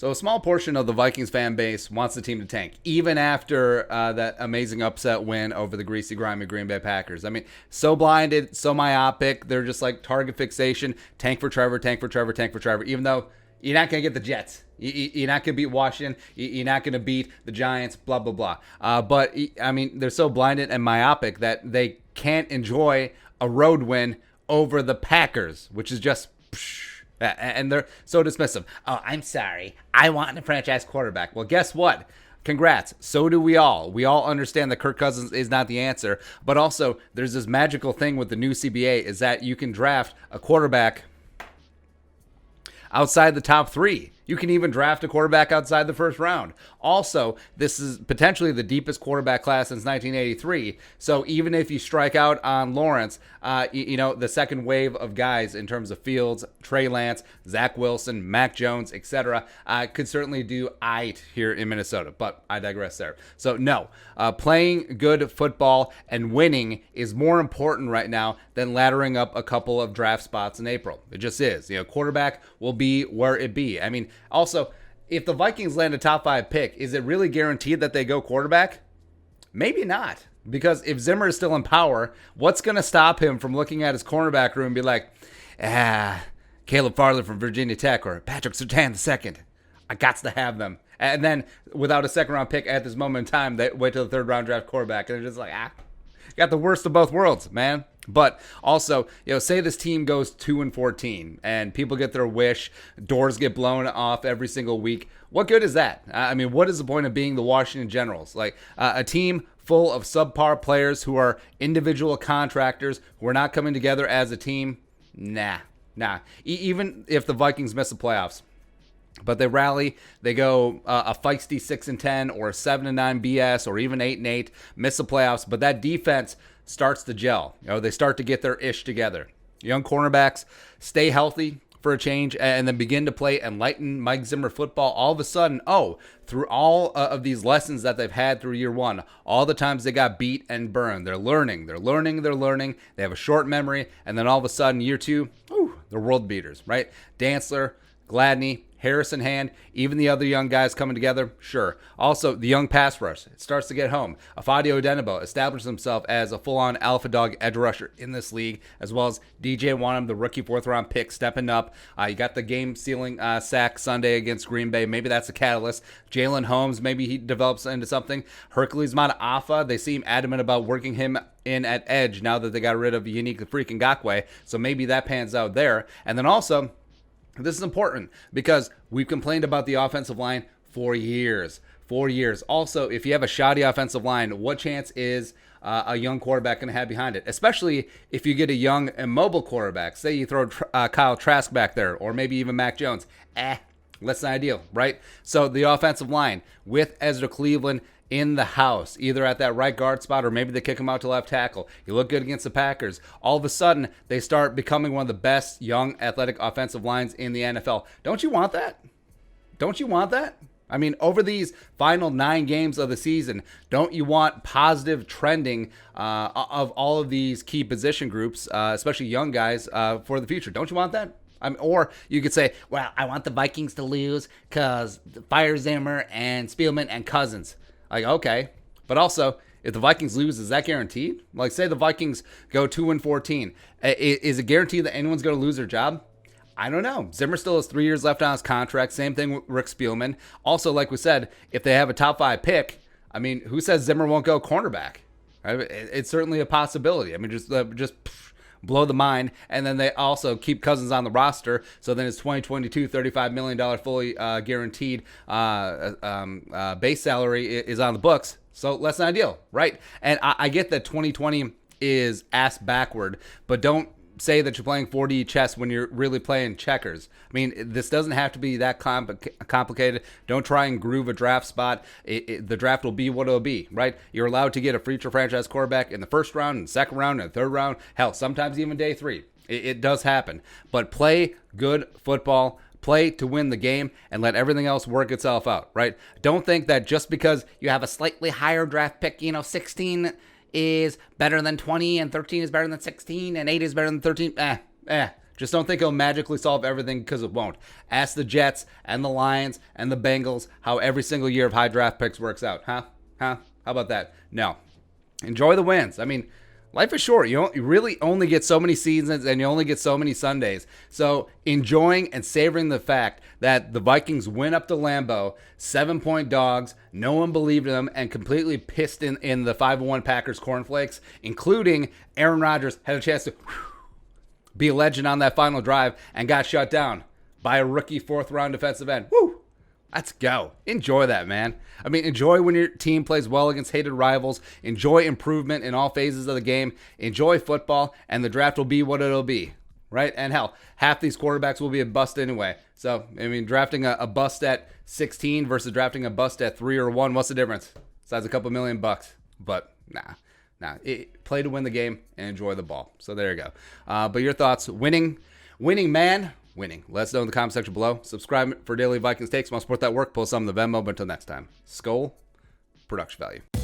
So a small portion of the Vikings fan base wants the team to tank, even after that amazing upset win over the greasy, grimy Green Bay Packers. I mean, so blinded, so myopic. They're just like target fixation. Tank for Trevor, tank for Trevor, tank for Trevor. Even though you're not going to get the Jets. You're not going to beat Washington. You're not going to beat the Giants, blah, blah, blah. But, I mean, they're so blinded and myopic that they can't enjoy a road win over the Packers, which is just... And they're so dismissive. Oh, I'm sorry. I want a franchise quarterback. Well, guess what? Congrats. So do we all. We all understand that Kirk Cousins is not the answer. But also, there's this magical thing with the new CBA is that you can draft a quarterback outside the top 3. You can even draft a quarterback outside the first round. Also, this is potentially the deepest quarterback class since 1983. So even if you strike out on Lawrence, the second wave of guys in terms of Fields, Trey Lance, Zach Wilson, Mac Jones, etc., could certainly do aight here in Minnesota. But I digress there. So no, playing good football and winning is more important right now than laddering up a couple of draft spots in April. It just is. Quarterback will be where it be. I mean, also, if the Vikings land a top 5 pick, is it really guaranteed that they go quarterback? Maybe not. Because if Zimmer is still in power, what's going to stop him from looking at his cornerback room and be like, Caleb Farley from Virginia Tech or Patrick Surtain II. I got to have them. And then without a second-round pick at this moment in time, they wait till the third-round draft quarterback. And they're just like, got the worst of both worlds, man. But also, say this team goes 2-14 and people get their wish, doors get blown off every single week. What good is that? I mean, what is the point of being the Washington Generals? Like a team full of subpar players who are individual contractors who are not coming together as a team? Nah. Even if the Vikings miss the playoffs. But they rally, they go a feisty 6-10 or a 7-9 BS or even 8-8, miss the playoffs. But that defense starts to gel. They start to get their ish together. Young cornerbacks stay healthy for a change and then begin to play enlightened Mike Zimmer football. All of a sudden, through all of these lessons that they've had through year one, all the times they got beat and burned, they're learning. They have a short memory. And then all of a sudden, year 2, they're world beaters, right? Dantzler, Gladney, Harrison Hand, even the other young guys coming together, sure. Also, the young pass rush, it starts to get home. Afadio Odenigbo established himself as a full-on alpha dog edge rusher in this league, as well as DJ Wanham, the rookie fourth-round pick, stepping up. You got the game-sealing sack Sunday against Green Bay. Maybe that's a catalyst. Jalen Holmes, maybe he develops into something. Hercules Mataafa, they seem adamant about working him in at edge now that they got rid of Unique the freaking Ngakoue, so maybe that pans out there. And then also, this is important because we've complained about the offensive line for years. Also, if you have a shoddy offensive line, what chance is a young quarterback going to have behind it? Especially if you get a young and mobile quarterback. Say you throw Kyle Trask back there or maybe even Mac Jones. Less than ideal, right? So the offensive line with Ezra Cleveland in the house, either at that right guard spot or maybe they kick him out to left tackle. You look good against the Packers. All of a sudden, they start becoming one of the best young athletic offensive lines in the NFL. Don't you want that? I mean, over these final 9 games of the season, don't you want positive trending of all of these key position groups, especially young guys, for the future? Don't you want that? Or you could say, well, I want the Vikings to lose because fire Zimmer and Spielman and Cousins. Like, okay. But also, if the Vikings lose, is that guaranteed? Like, say the Vikings go 2-14. Is it guaranteed that anyone's going to lose their job? I don't know. Zimmer still has 3 years left on his contract. Same thing with Rick Spielman. Also, like we said, if they have a top 5 pick, I mean, who says Zimmer won't go cornerback? Right? It's certainly a possibility. I mean, just blow the mind, and then they also keep Cousins on the roster, so then his 2022 $35 million fully guaranteed base salary is on the books, so less than ideal, right? And I get that 2020 is ass backward, but don't say that you're playing 4D chess when you're really playing checkers. I mean, this doesn't have to be that complicated. Don't try and groove a draft spot. The draft will be what it'll be, right? You're allowed to get a future franchise quarterback in the first round, and second round, and third round. Hell, sometimes even day 3. It does happen. But play good football. Play to win the game and let everything else work itself out, right? Don't think that just because you have a slightly higher draft pick, 16 is better than 20 and 13 is better than 16 and 8 is better than 13. Just don't think it'll magically solve everything, because it won't. Ask the Jets and the Lions and the Bengals how every single year of high draft picks works out. Huh? How about that? No. Enjoy the wins. I mean, life is short. You really only get so many seasons, and you only get so many Sundays. So enjoying and savoring the fact that the Vikings went up to Lambeau, 7-point dogs, no one believed in them, and completely pissed in the 5-1 Packers cornflakes, including Aaron Rodgers had a chance to be a legend on that final drive and got shut down by a rookie 4th-round defensive end. Woo! Let's go. Enjoy that, man. I mean, enjoy when your team plays well against hated rivals. Enjoy improvement in all phases of the game. Enjoy football, and the draft will be what it'll be, right? And hell, half these quarterbacks will be a bust anyway. So, I mean, drafting a bust at 16 versus drafting a bust at 3 or 1, what's the difference? Besides a couple $1 million. But nah. Play to win the game and enjoy the ball. So there you go. But your thoughts? Winning, man. Winning. Let us know in the comment section below. Subscribe for daily Vikings takes. Want to support that work? Pull some of the Venmo. But until next time, Skol, production value.